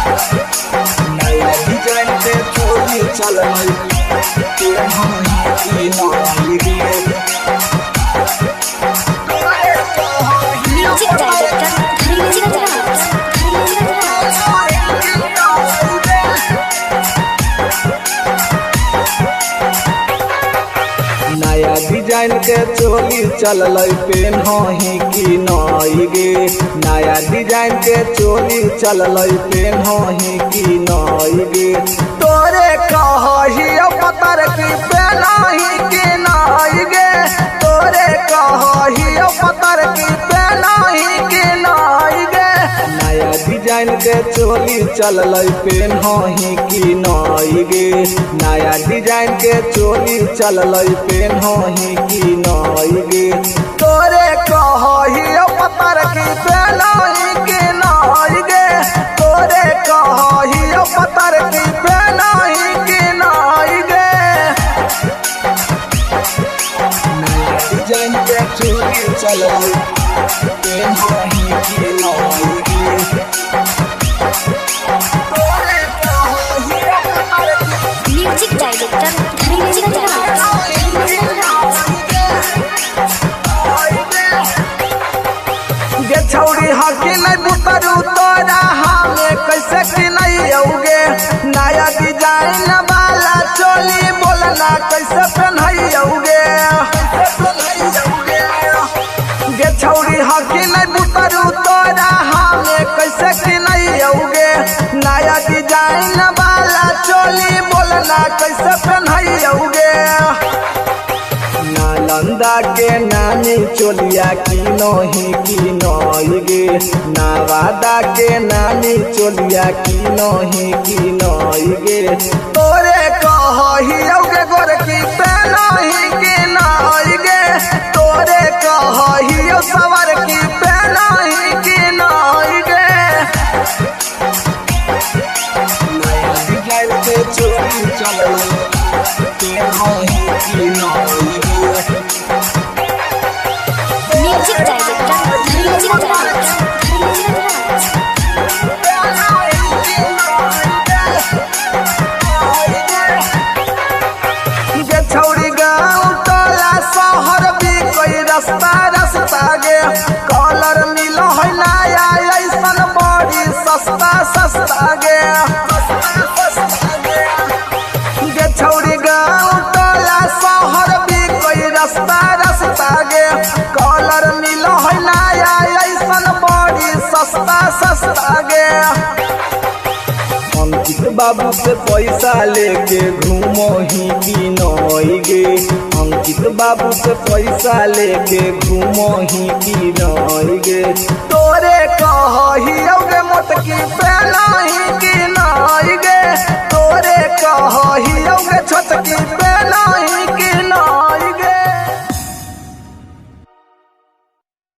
नया डिजाइन के चोली चलई पेन्ही की नई गे। म्यूजिक डायरेक्टर धीरज राज। नया डिजाइन के चोली चलई पेन्ही की नई गे। नया डिजाइन के चोली चलई पेन्ही की नई गे। तोरे कही पतर की पेन्ही की नई गे। तोरे कही पतर की पेन्ही की नई गे। नया डिजाइन के चोली चलई पेन्ही की नई गे। नया डिजाइन के चोली चलई पेन्ही की नई गे। तोरे कही पतर की पेन्ही की नई गे। तोरे कही पतर की पेन्ही की नई गे। नया डिजाइन के चोली चलई पेन्ही की नई गे। म्यूजिक डायरेक्टर धीरज राज। गे छौरी हकी नहीं बुतरू तोरा हमें कैसे की नहीं औगे। नया डिजाइन वाला चोली बोलना कैसे पहनौगे। गे छौरी हकी नहीं बुतरू तोरा हमें कैसे की नहीं औगे। नया डिजाइन वाला चोली बोलना कैसे पहनौगे। नालंदा के नानी चोलिया की नई गे। नवादा के नानी चोलिया की नई गे। तोरे कही गोर की पेन्ही की नई गे। तोरे कही सवर की पेन्ही की नई गे। नया डिजाइन के चोली चलई पेन्ही की नई गे। म्यूजिक डायरेक्टर धीरज राज। गे छौरी गाँव टोला शहर भी कोई रास्ता रास्ता गे। कलर मिल है नया ऐसन बड़ी सस्ता सस्ता गे। गे छौरी गाँव टोला शहर भी कोई रास्ता रास्ता गे। कलर मिल है नया ऐसन बड़ी सस्ता सस्ता गे। अंकित बाबू से पैसा लेके घूमही की नई गे। अंकित बाबू से पैसा लेके घूमही की नई गे। तोरे कही मोटकी पेन्ही की नई गे। तोरे कही छोटकी पेन्ही